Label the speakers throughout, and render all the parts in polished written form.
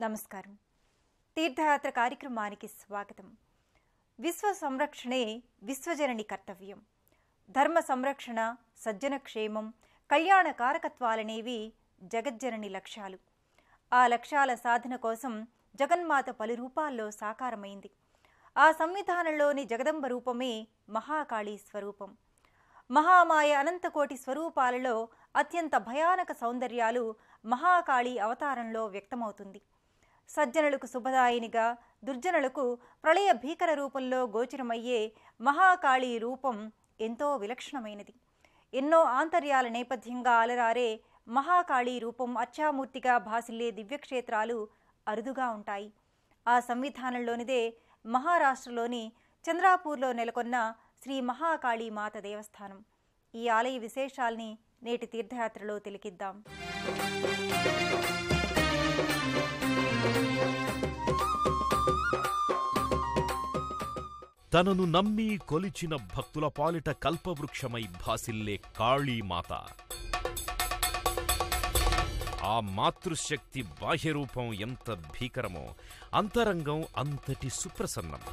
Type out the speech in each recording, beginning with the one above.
Speaker 1: నమస్కారం. తీర్థయాత్ర కార్యక్రమానికి స్వాగతం. విశ్వ సంరక్షణే విశ్వజనని కర్తవ్యం. ధర్మ సంరక్షణ, సజ్జన క్షేమం, కళ్యాణ కారకత్వాలనేవి జగజ్జనని లక్ష్యాలు. ఆ లక్ష్యాల సాధన కోసం జగన్మాత పలు రూపాల్లో సాకారమైంది. ఆ సంవిధానంలోని జగదంబ రూపమే మహాకాళీ స్వరూపం. మహామాయ అనంతకోటి స్వరూపాలలో అత్యంత భయానక సౌందర్యాలు మహాకాళీ అవతారంలో వ్యక్తమవుతుంది. సజ్జనులకు శుభదాయినిగా, దుర్జనులకు ప్రళయ భీకర రూపంలో గోచరమయ్యే మహాకాళీ రూపం ఎంతో విలక్షణమైనది. ఎన్నో ఆంతర్యాల నేపథ్యంగా అలరారే మహాకాళీ రూపం అర్చామూర్తిగా భాసిల్లే దివ్యక్షేత్రాలు అరుదుగా ఉంటాయి. ఆ సంవిధానంలోనిదే మహారాష్ట్రలోని చంద్రాపూర్లో నెలకొన్న శ్రీ మహాకాళీ మాత దేవస్థానం. ఈ ఆలయ విశేషాల్ని నేటి తీర్థయాత్రలో తిలకిద్దాం.
Speaker 2: తనను నమ్మి కొలిచిన భక్తుల పాలిట కల్పవృక్షమై భాసిల్లే కాళీమాత. ఆ మాతృశక్తి బాహ్యరూపం ఎంత భీకరమో అంతరంగం అంతటి సుప్రసన్నం.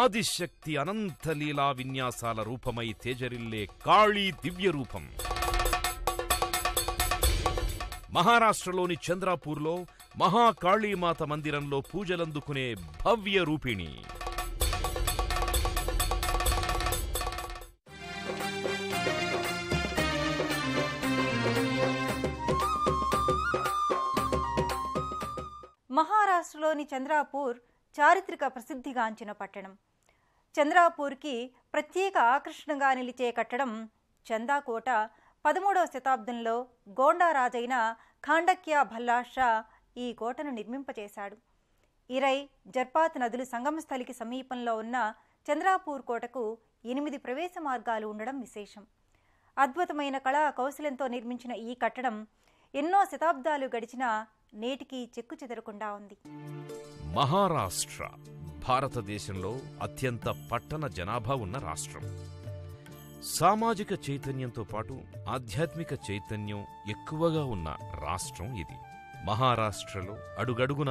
Speaker 2: ఆదిశక్తి అనంతలీలా విన్యాసాల రూపమై తేజరిల్లే కాళీ దివ్యరూపం మహారాష్ట్రలోని చంద్రాపూర్లో మహాకాళీమాత మందిరంలో పూజలందుకునే భవ్య రూపిణి.
Speaker 1: మహారాష్ట్రలోని చంద్రాపూర్ చారిత్రక ప్రసిద్ధిగాంచిన పట్టణం. చంద్రాపూర్కి ప్రత్యేక ఆకర్షణగా నిలిచే కట్టడం చందాకోట. 13వ శతాబ్దంలో గోండారాజైన ఖాండక్యా భల్లార్ షా ఈ కోటను నిర్మింపచేశాడు. ఇరై, జర్పాత్ నదులు సంగమస్థలికి సమీపంలో ఉన్న చంద్రాపూర్ కోటకు 8 ప్రవేశ మార్గాలు ఉండడం విశేషం. అద్భుతమైన కళా కౌశలంతో నిర్మించిన ఈ కట్టడం ఎన్నో శతాబ్దాలు గడిచినా నేటికి చెక్కు చెదరకుండా ఉంది.
Speaker 2: మహారాష్ట్ర భారతదేశంలో అత్యంత పట్టణ జనాభా ఉన్న రాష్ట్రం. సామాజిక చైతన్యంతో పాటు ఆధ్యాత్మిక చైతన్యం ఎక్కువగా ఉన్న రాష్ట్రం ఇది. మహారాష్ట్రలో అడుగడుగున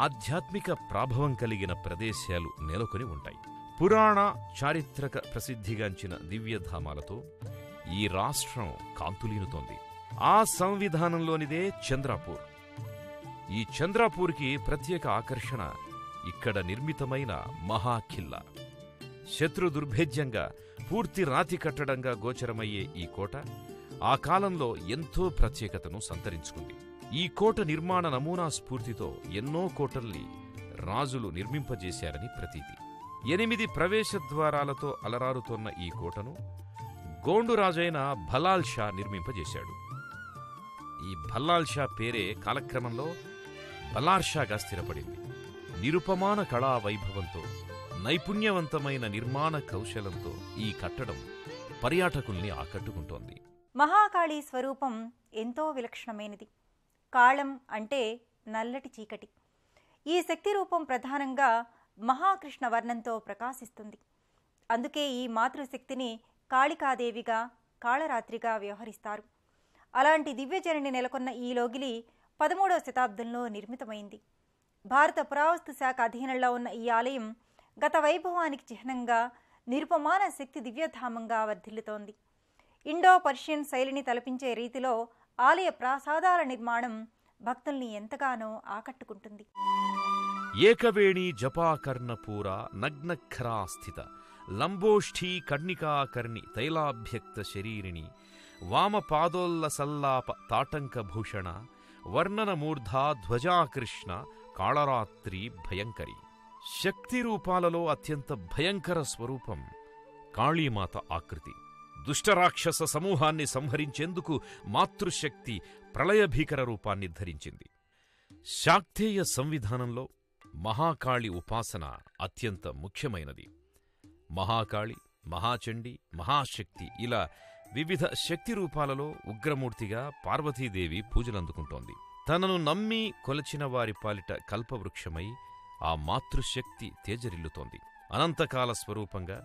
Speaker 2: ఆధ్యాత్మిక ప్రాభవం కలిగిన ప్రదేశాలు నెలకొని ఉంటాయి. పురాణ చారిత్రక ప్రసిద్ధిగాంచిన దివ్యధామాలతో ఈ రాష్ట్రం కాంతులీనుతోంది. ఆ సంవిధానంలోనిదే చంద్రాపూర్. ఈ చంద్రాపూర్కి ప్రత్యేక ఆకర్షణ ఇక్కడ నిర్మితమైన మహాఖిల్లా. శత్రు దుర్భేద్యంగా పూర్తి రాతి కట్టడంగా గోచరమయ్యే ఈ కోట ఆ కాలంలో ఎంతో ప్రత్యేకతను సంతరించుకుంది. ఈ కోట నిర్మాణ నమూనా స్ఫూర్తితో ఎన్నో కోటల్ని రాజులు నిర్మింపజేశారని ప్రతీతి. 8 ప్రవేశ ద్వారాలతో అలరారుతోన్న ఈ కోటను గోండు రాజైన భలాల్ షా నిర్మింపజేశాడు. ఈ భల్లాల్ షా పేరే కాలక్రమంలో భలార్ షాగా స్థిరపడింది. నిరుపమాన కళా వైభవంతో, నైపుణ్యవంతమైన నిర్మాణ కౌశలంతో ఈ కట్టడం పర్యాటకుల్ని ఆకట్టుకుంటోంది.
Speaker 1: మహాకాళీ స్వరూపం ఎంతో విలక్షణమైనది. కాళం అంటే నల్లటి చీకటి. ఈ శక్తి రూపం ప్రధానంగా మహాకృష్ణ వర్ణంతో ప్రకాశిస్తుంది. అందుకే ఈ మాతృశక్తిని కాళికాదేవిగా, కాళరాత్రిగా వ్యవహరిస్తారు. అలాంటి దివ్యజనని నెలకొన్న ఈ లోగిలి 13వ శతాబ్దంలో నిర్మితమైంది. భారత పురావస్తు శాఖ అధీనంలో ఉన్న ఈ ఆలయం గత వైభవానికి చిహ్నంగా, నిరుపమాన శక్తి దివ్యధామంగా వర్ధిల్లుతోంది. ఇండో పర్షియన్ శైలిని తలపించే రీతిలో ఆలయ ప్రాసాదాల నిర్మాణం భక్తుల్ని ఎంతగానో ఆకట్టుకుంటుంది.
Speaker 2: ఏకవేణి జపాకర్ణపూర నగ్నఖరాస్థిత లంబోష్ఠీ కర్ణికాకర్ణి తైలాభ్యక్త శరీరిణి వామపాదోల్లసల్లాప తాటంకభూషణ వర్ణనమూర్ధా ధ్వజాకృష్ణ కాళరాత్రి భయంకరి. శక్తి రూపాలలో అత్యంత భయంకర స్వరూపం కాళీమాత ఆకృతి. దుష్టరాక్షస సమూహాన్ని సంహరించేందుకు మాతృశక్తి ప్రళయభీకర రూపాన్ని ధరించింది. శాక్తేయ సంవిధానంలో మహాకాళి ఉపాసన అత్యంత ముఖ్యమైనది. మహాకాళి, మహాచండి, మహాశక్తి ఇలా వివిధ శక్తి రూపాలలో ఉగ్రమూర్తిగా పార్వతీదేవి పూజలందుకుంటోంది. తనను నమ్మి కొలచిన వారి పాలిట కల్పవృక్షమై ఆ మాతృశక్తి తేజరిల్లుతోంది. అనంతకాల స్వరూపంగా,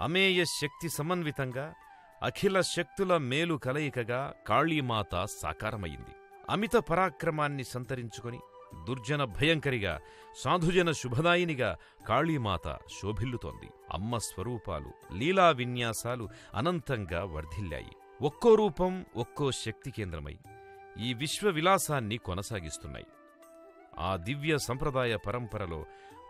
Speaker 2: అమేయ శక్తి సమన్వితంగా, అఖిల శక్తుల మేలు కలయికగా కాళీమాత సాకారమయ్యింది. అమిత పరాక్రమాన్ని సంతరించుకొని దుర్జన భయంకరిగా సాధుజన శుభదాయినిగా కాళీమాత శోభిల్లుతోంది. అమ్మ స్వరూపాలు, లీలా విన్యాసాలు అనంతంగా వర్ధిల్లాయి. ఒక్కో రూపం ఒక్కో శక్తి కేంద్రమై ఈ విశ్వవిలాసాన్ని కొనసాగిస్తున్నాయి. ఆ దివ్య సంప్రదాయ పరంపరలో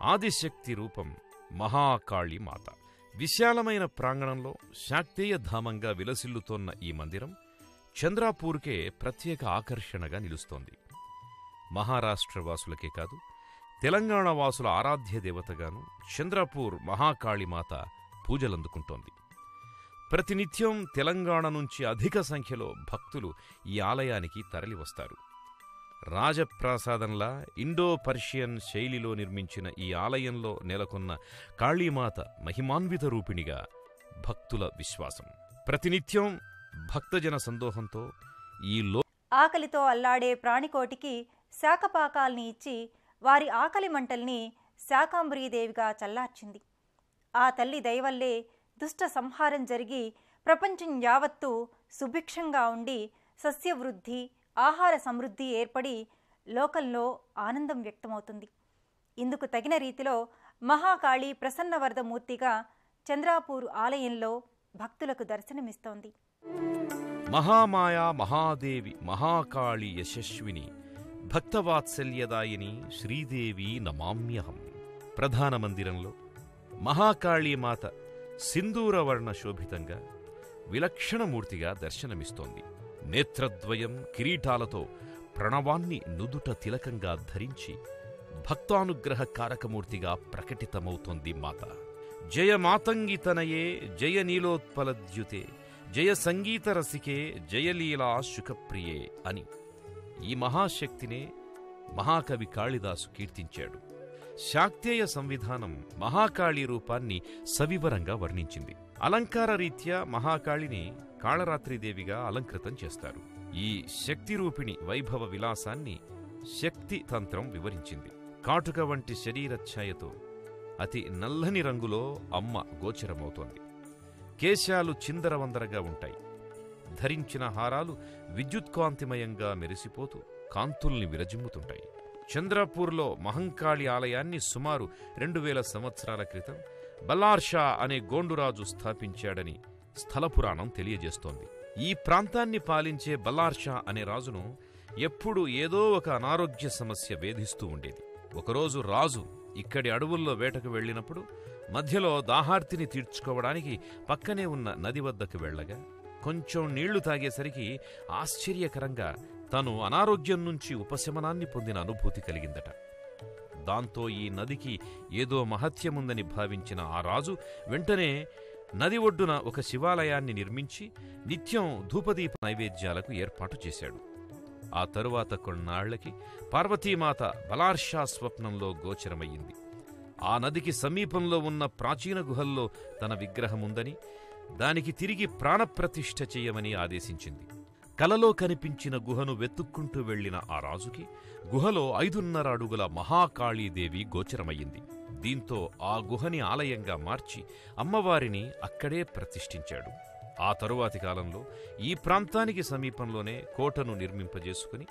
Speaker 2: ఆదిశక్తి రూపం మహాకాళీమాత. విశాలమైన ప్రాంగణంలో శాక్తేయ ధామంగా విలసిల్లుతోన్న ఈ మందిరం చంద్రాపూర్కే ప్రత్యేక ఆకర్షణగా నిలుస్తోంది. మహారాష్ట్రవాసులకే కాదు, తెలంగాణ వాసుల ఆరాధ్య దేవతగాను చంద్రాపూర్ మహాకాళీమాత పూజలందుకుంటోంది. ప్రతినిత్యం తెలంగాణ నుంచి అధిక సంఖ్యలో భక్తులు ఈ ఆలయానికి తరలివస్తారు. రాజప్రాసాదంలా ఇండో పర్షియన్ శైలిలో నిర్మించిన ఈ ఆలయంలో నెలకొన్న కాళీమాత మహిమాన్విత రూపిణిగా భక్తుల విశ్వాసం. ప్రతినిత్యం భక్తజన సందోహంతో ఈ
Speaker 1: ఆకలితో అల్లాడే ప్రాణికోటికి శాకపాకాల్ని ఇచ్చి వారి ఆకలి మంటల్ని శాకాంబరీదేవిగా చల్లార్చింది. ఆ తల్లి దయవల్లే దుష్ట సంహారం జరిగి ప్రపంచం యావత్తూ సుభిక్షంగా ఉండి సస్యవృద్ధి, ఆహార సమృద్ధి ఏర్పడి లోకంలో ఆనందం వ్యక్తమవుతుంది. ఇందుకు తగిన రీతిలో మహాకాళి ప్రసన్నవరదమూర్తిగా చంద్రాపూర్ ఆలయంలో భక్తులకు దర్శనమిస్తోంది.
Speaker 2: మహామాయా మహాదేవి మహాకాళి యశస్విని భక్తవాత్సల్యదాయిని శ్రీదేవి నమామ్యహం. ప్రధాన మందిరంలో మహాకాళీమాత సింధూరవర్ణ శోభితంగా విలక్షణమూర్తిగా దర్శనమిస్తోంది. నేత్రద్వయం కిరీటాలతో ప్రణవాన్ని నుదుట తిలకంగా ధరించి భక్తానుగ్రహ కారకమూర్తిగా ప్రకటితమవుతోంది మాత. జయ మాతంగితనయే జయ నీలోత్పలద్యుతే జయ సంగీతరసికే జయలీలా శుకప్రియే అని ఈ మహాశక్తినే మహాకవి కాళిదాసు కీర్తించాడు. శాక్తేయ సంవిధానం మహాకాళీ రూపాన్ని సవివరంగా వర్ణించింది. అలంకార రీత్యా మహాకాళిని కాళరాత్రిదేవిగా అలంకృతం చేస్తారు. ఈ శక్తిరూపిణి వైభవ విలాసాన్ని శక్తి తంత్రం వివరించింది. కాటుక వంటి శరీరఛాయతో అతి నల్లని రంగులో అమ్మ గోచరమవుతోంది. కేశాలు చిందరవందరగా ఉంటాయి. ధరించిన హారాలు విద్యుత్కాంతిమయంగా మెరిసిపోతూ కాంతుల్ని విరజిమ్ముతుంటాయి. చంద్రపూర్లో మహంకాళి ఆలయాన్ని సుమారు 2000 సంవత్సరాల క్రితం బల్లార్షా అనే గోండురాజు స్థాపించాడని స్థలపురాణం తెలియజేస్తోంది. ఈ ప్రాంతాన్ని పాలించే బల్లార్షా అనే రాజును ఎప్పుడూ ఏదో ఒక అనారోగ్య సమస్య వేధిస్తూ ఉండేది. ఒకరోజు రాజు ఇక్కడి అడవుల్లో వేటకు వెళ్లినప్పుడు మధ్యలో దాహార్తిని తీర్చుకోవడానికి పక్కనే ఉన్న నది వద్దకు వెళ్లగా కొంచెం నీళ్లు తాగేసరికి ఆశ్చర్యకరంగా తను అనారోగ్యం నుంచి ఉపశమనాన్ని పొందిన అనుభూతి కలిగిందట. దాంతో ఈ నదికి ఏదో మహత్యముందని భావించిన ఆ రాజు వెంటనే నది ఒడ్డున ఒక శివాలయాన్ని నిర్మించి నిత్యం ధూపదీప నైవేద్యాలకు ఏర్పాటు చేశాడు. ఆ తరువాత కొన్నాళ్లకి పార్వతీమాత బలార్షా స్వప్నంలో గోచరమయ్యింది. ఆ నదికి సమీపంలో ఉన్న ప్రాచీన గుహల్లో తన విగ్రహముందని, దానికి తిరిగి ప్రాణప్రతిష్ఠ చెయ్యమని ఆదేశించింది. కలలో కనిపించిన గుహను వెతుక్కుంటూ వెళ్లిన ఆ రాజుకి గుహలో 5.5 అడుగుల మహాకాళీదేవి గోచరమయ్యింది. దీంతో ఆ గుహని ఆలయంగా మార్చి అమ్మవారిని అక్కడే ప్రతిష్ఠించాడు. ఆ తరువాతి కాలంలో ఈ ప్రాంతానికి సమీపంలోనే కోటను నిర్మింపజేసుకుని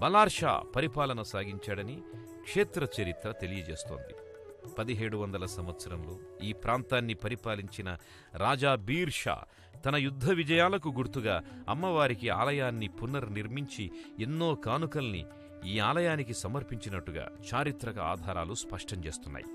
Speaker 2: బలార్షా పరిపాలన సాగించాడని క్షేత్ర చరిత్ర తెలియజేస్తోంది. 1700 సంవత్సరంలో ఈ ప్రాంతాన్ని పరిపాలించిన రాజా బీర్ షా తన యుద్ధ విజయాలకు గుర్తుగా అమ్మవారికి ఆలయాన్ని పునర్నిర్మించి ఎన్నో కానుకల్ని ఈ ఆలయానికి సమర్పించినట్టుగా చారిత్రక ఆధారాలు స్పష్టం చేస్తున్నాయి.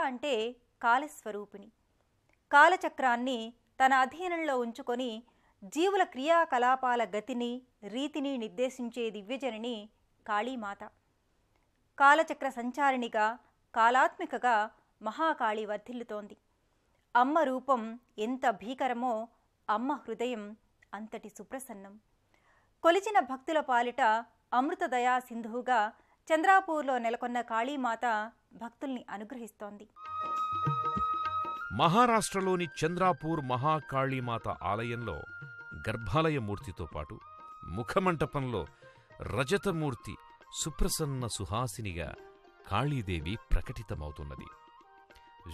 Speaker 1: అంటే కాలస్వరూపిణి. కాలచక్రాన్ని తన అధీనంలో ఉంచుకొని జీవుల క్రియాకలాపాల గతిని, రీతిని నిర్దేశించే దివ్యజనని కాళీమాత. కాలచక్ర సంచారిణిగా, కాలాత్మికగా మహాకాళి వర్ధిల్లుతోంది. అమ్మ రూపం ఎంత భీకరమో అమ్మ హృదయం అంతటి సుప్రసన్నం. కొలిచిన భక్తుల పాలిట అమృతదయా సింధువుగా చంద్రాపూర్లో నెలకొన్న కాళీమాత భక్తుల్ని అనుగ్రహిస్తోంది.
Speaker 2: మహారాష్ట్రలోని చంద్రాపూర్ మహాకాళీమాత ఆలయంలో గర్భాలయ మూర్తితో పాటు ముఖమంటపంలో రజతమూర్తి సుప్రసన్న సుహాసినిగా కాళీదేవి ప్రకటితమవుతున్నది.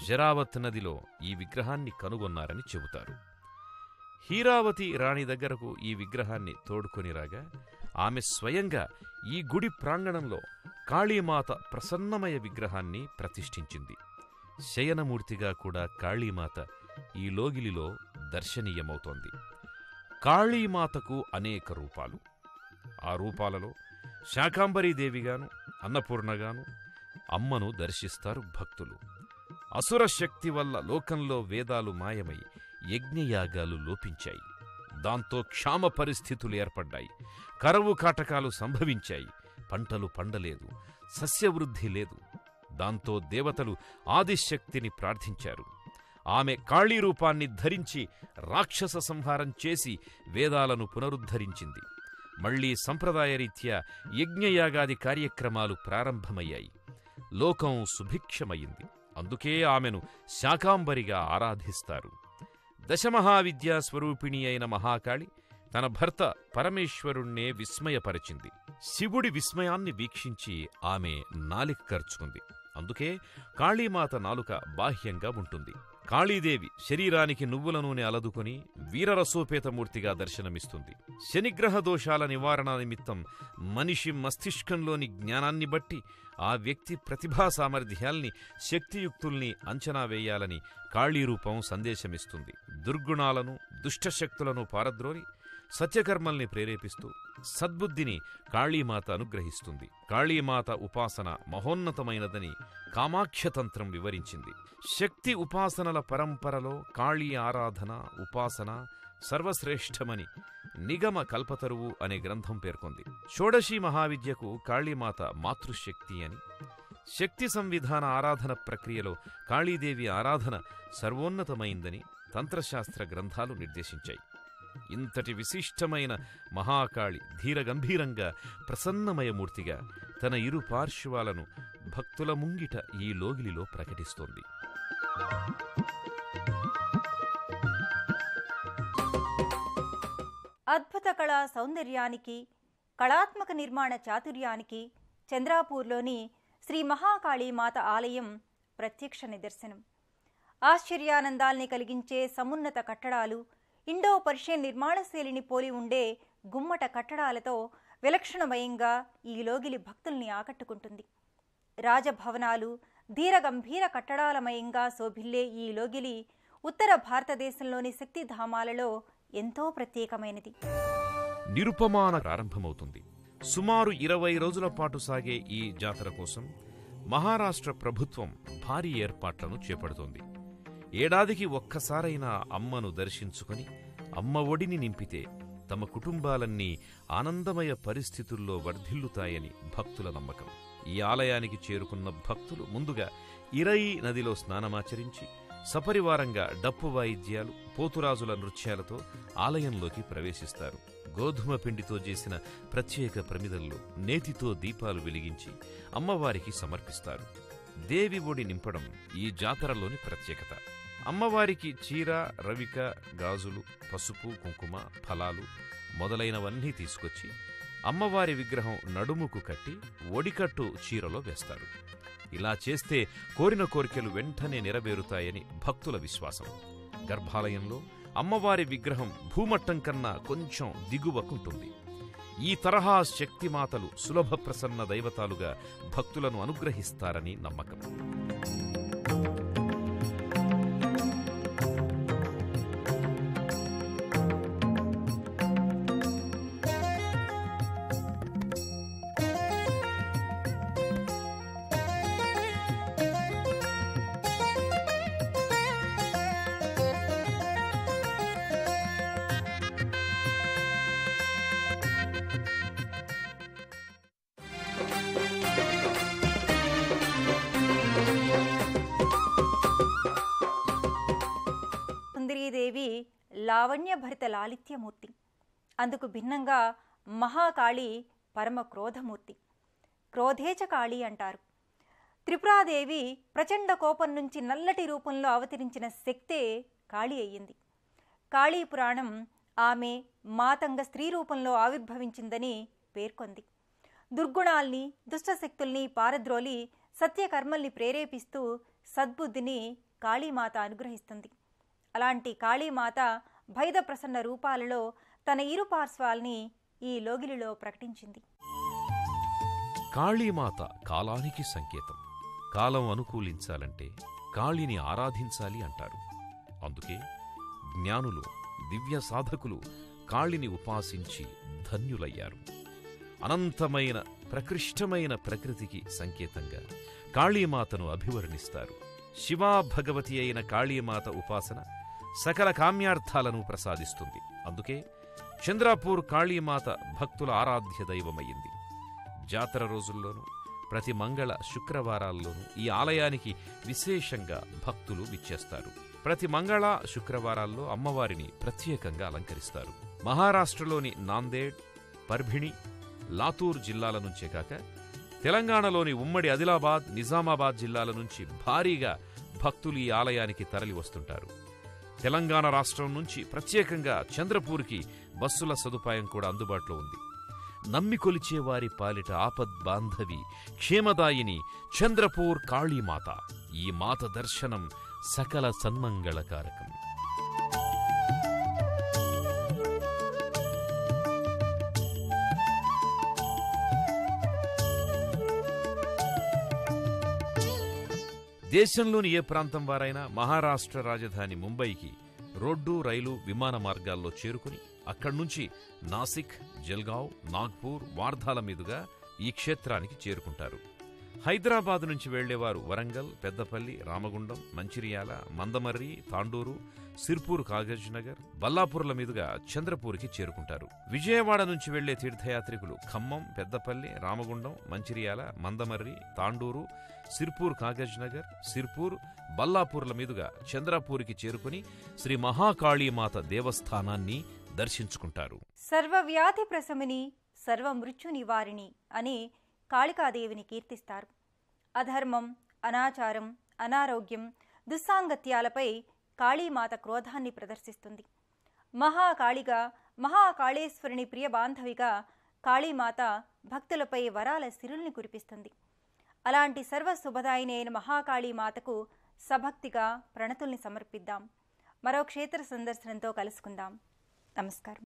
Speaker 2: జరావత్ నదిలో ఈ విగ్రహాన్ని కనుగొన్నారని చెబుతారు. హీరావతి రాణి దగ్గరకు ఈ విగ్రహాన్ని తోడుకొని రాగా ఆమె స్వయంగా ఈ గుడి ప్రాంగణంలో కాళీమాత ప్రసన్నమయ విగ్రహాన్ని ప్రతిష్ఠించింది. శయనమూర్తిగా కూడా కాళీమాత ఈ లోగిలిలో దర్శనీయమవుతోంది. కాళీమాతకు అనేక రూపాలు. ఆ రూపాలలో శాకాంబరీదేవిగాను అన్నపూర్ణగాను అమ్మను దర్శిస్తారు భక్తులు. అసుర శక్తి వల్ల లోకంలో వేదాలు మాయమై యజ్ఞయాగాలు లోపించాయి. దాంతో క్షామ పరిస్థితులు ఏర్పడ్డాయి. కరువు కాటకాలు సంభవించాయి. పంటలు పండలేదు, సస్యవృద్ధి లేదు. దాంతో దేవతలు ఆదిశక్తిని ప్రార్థించారు. ఆమె కాళీ రూపాన్ని ధరించి రాక్షస సంహారం చేసి వేదాలను పునరుద్ధరించింది. మళ్లీ సంప్రదాయరీత్యా యజ్ఞయాగాది కార్యక్రమాలు ప్రారంభమయ్యాయి. లోకం సుభిక్షమయింది. అందుకే ఆమెను శాకాంబరిగా ఆరాధిస్తారు. దశమహావిద్యా స్వరూపిణి అయిన మహాకాళి తన భర్త పరమేశ్వరుణ్ణే విస్మయపరిచింది. శివుడి విస్మయాన్ని వీక్షించి ఆమె నాలిక కర్చుకుంది. అందుకే కాళీమాత నాలుక బాహ్యంగా ఉంటుంది. కాళీదేవి శరీరానికి నువ్వుల నూనె అలదుకొని వీరరసోపేతమూర్తిగా దర్శనమిస్తుంది. శనిగ్రహ దోషాల నివారణ నిమిత్తం మనిషి మస్తిష్కంలోని జ్ఞానాన్ని బట్టి ఆ వ్యక్తి ప్రతిభా సామర్థ్యాల్ని, శక్తియుక్తుల్ని అంచనా వేయాలని కాళీరూపం సందేశమిస్తుంది. దుర్గుణాలను, దుష్టశక్తులను పారద్రోలి సత్యకర్మల్ని ప్రేరేపిస్తూ సద్బుద్ధిని కాళీమాత అనుగ్రహిస్తుంది. కాళీమాత ఉపాసన మహోన్నతమైనదని కామాఖ్యతంత్రం వివరించింది. శక్తి ఉపాసనల పరంపరలో కాళీ ఆరాధన, ఉపాసన సర్వశ్రేష్టమని నిగమ కల్పతరువు అనే గ్రంథం పేర్కొంది. షోడశీ మహావిద్యకు కాళీమాత మాతృశక్తి అని, శక్తి సంవిధాన ఆరాధన ప్రక్రియలో కాళీదేవి ఆరాధన సర్వోన్నతమైందని తంత్రశాస్త్ర గ్రంథాలు నిర్దేశించాయి. ఇంతటి విశిష్టమైన మహాకాళి ధీరగంభీరంగా ప్రసన్నమయమూర్తిగా తన ఇరు పార్శ్వాలను భక్తుల ముంగిట ఈ లోగిలిలో ప్రకటిస్తోంది.
Speaker 1: అద్భుత కళా సౌందర్యానికి, కళాత్మక నిర్మాణ చాతుర్యానికి చంద్రాపూర్లోని శ్రీ మహాకాళీమాత ఆలయం ప్రత్యక్ష నిదర్శనం. ఆశ్చర్యానందాల్ని కలిగించే సమున్నత కట్టడాలు, ఇండో పర్షియన్ నిర్మాణ శైలిని పోలి ఉండే గుమ్మట కట్టడాలతో విలక్షణమయంగా ఈ లోగిలి భక్తుల్ని ఆకట్టుకుంటుంది. రాజభవనాలు, ధీరగంభీర కట్టడాలమయంగా శోభిల్లే ఈ లోగిలి ఉత్తర భారతదేశంలోని శక్తిధామాలలో ఎంతో ప్రత్యేకమైనది.
Speaker 2: నిరుపమాన ప్రారంభమవుతుంది. సుమారు 20 రోజుల పాటు సాగే ఈ జాతర కోసం మహారాష్ట్ర ప్రభుత్వం భారీ ఏర్పాట్లను చేపడుతోంది. ఏడాదికి ఒక్కసారైనా అమ్మను దర్శించుకొని అమ్మ ఒడిని నింపితే తమ కుటుంబాలన్నీ ఆనందమయ పరిస్థితుల్లో వర్ధిల్లుతాయని భక్తుల నమ్మకం. ఈ ఆలయానికి చేరుకున్న భక్తులు ముందుగా ఇరయి నదిలో స్నానమాచరించి సపరివారంగా డప్పు వాయిద్యాలు, పోతురాజుల నృత్యాలతో ఆలయంలోకి ప్రవేశిస్తారు. గోధుమ పిండితో చేసిన ప్రత్యేక ప్రమిదల్లో నేతితో దీపాలు వెలిగించి అమ్మవారికి సమర్పిస్తారు. దేవి ఒడి నింపడం ఈ జాతరలోని ప్రత్యేకత. అమ్మవారికి చీర, రవిక, గాజులు, పసుపు, కుంకుమ, ఫలాలు మొదలైనవన్నీ తీసుకొచ్చి అమ్మవారి విగ్రహం నడుముకు కట్టి ఒడికట్టు చీరలో వేస్తారు. ఇలా చేస్తే కోరిన కోరికలు వెంటనే నెరవేరుతాయని భక్తుల విశ్వాసం. గర్భాలయంలో అమ్మవారి విగ్రహం భూమట్టం కన్నా కొంచెం దిగువకుంటుంది. ఈ తరహా శక్తిమాతలు సులభ ప్రసన్న దైవతాలుగా భక్తులను అనుగ్రహిస్తారని నమ్మకం.
Speaker 1: సుందరీదేవి లావణ్యభరిత లాలిత్యమూర్తి. అందుకు భిన్నంగా మహాకాళి పరమ క్రోధమూర్తి. క్రోధేచ కాళి అంటారు. త్రిపురాదేవి ప్రచండ కోపం నుంచి నల్లటి రూపంలో అవతరించిన శక్తే కాళి అయ్యింది. కాళీ పురాణం ఆమె మాతంగ స్త్రీ రూపంలో ఆవిర్భవించిందని పేర్కొంది. దుర్గుణాల్ని, దుష్టశక్తుల్ని పారద్రోలి సత్యకర్మల్ని ప్రేరేపిస్తూ సద్బుద్ధిని కాళీమాత అనుగ్రహిస్తుంది. అలాంటి కాళీమాత భైద ప్రసన్న రూపాలలో తన ఇరు పార్శ్వాల్ని ఈ లోగిలిలో ప్రకటించింది.
Speaker 2: కాళీమాత కాలానికి సంకేతం. కాలం అనుకూలించాలంటే కాళిని ఆరాధించాలి అంటారు. అందుకే జ్ఞానులు, దివ్య సాధకులు కాళిని ఉపాసించి ధన్యులయ్యారు. అనంతమైన ప్రకృష్టమైన ప్రకృతికి సంకేతంగా కాళీమాతను అభివర్ణిస్తారు. శివా భగవతి అయిన కాళీమాత ఉపాసన సకల కామ్యార్థాలను ప్రసాదిస్తుంది. అందుకే చంద్రాపూర్ కాళీమాత భక్తుల ఆరాధ్య దైవమయ్యింది. జాతర రోజుల్లోనూ, ప్రతి మంగళ శుక్రవారాల్లోనూ ఈ ఆలయానికి విశేషంగా భక్తులు విచ్చేస్తారు. ప్రతి మంగళ శుక్రవారాల్లో అమ్మవారిని ప్రత్యేకంగా అలంకరిస్తారు. మహారాష్ట్రలోని నాందేడ్, పర్భిణి, లాతూర్ జిల్లాల నుంచే కాక తెలంగాణలోని ఉమ్మడి ఆదిలాబాద్, నిజామాబాద్ జిల్లాల నుంచి భారీగా భక్తులు ఈ ఆలయానికి తరలి వస్తుంటారు. తెలంగాణ రాష్ట్రం నుంచి ప్రత్యేకంగా చంద్రపూర్కి బస్సుల సదుపాయం కూడా అందుబాటులో ఉంది. నమ్మి కొలిచే వారి పాలిట ఆపద్ బాంధవి, క్షేమదాయిని చంద్రపూర్ కాళీమాత. ఈ మాత దర్శనం సకల సన్మంగళకారకం. దేశంలోని ఏ ప్రాంతం వారైనా మహారాష్ట్ర రాజధాని ముంబైకి రోడ్డు, రైలు, విమాన మార్గాల్లో చేరుకుని అక్కడ్నుంచి నాసిక్, జల్గావ్, నాగ్పూర్, వార్ధాల మీదుగా ఈ క్షేత్రానికి చేరుకుంటారు. హైదరాబాద్ నుంచి వెళ్లేవారు వరంగల్, పెద్దపల్లి, రామగుండం, మంచిర్యాల, మందమర్రి, తాండూరు, సిర్పూర్, కాగజ్ నగర్, బల్లాపూర్ల మీదుగా చంద్రపూర్కి చేరుకుంటారు. విజయవాడ నుంచి వెళ్లే తీర్థయాత్రికులు ఖమ్మం, పెద్దపల్లి, రామగుండం, మంచిర్యాల, మందమర్రి, తాండూరు, సిర్పూర్, కాగజ్ నగర్, సిర్పూర్, బల్లాపూర్ల మీదుగా చంద్రపూర్కి చేరుకుని శ్రీ మహాకాళీమాత దేవస్థానాన్ని దర్శించుకుంటారు.
Speaker 1: సర్వవ్యాధి ప్రశమిని, సర్వమృత్యు నివారిణి అని కాళికాదేవిని కీర్తిస్తారు. అధర్మం, అనాచారం, అనారోగ్యం, దుస్సాంగత్యాలపై కాళీమాత క్రోధాన్ని ప్రదర్శిస్తుంది. మహాకాళిగా, మహాకాళేశ్వరుని ప్రియ బాంధవిగా కాళీమాత భక్తులపై వరాల సిరుల్ని కురిపిస్తుంది. అలాంటి సర్వశుభదాయిని అయిన మహాకాళీమాతకు సభక్తిగా ప్రణతుల్ని సమర్పిద్దాం. మరో క్షేత్ర సందర్శనంతో కలుసుకుందాం. నమస్కారం.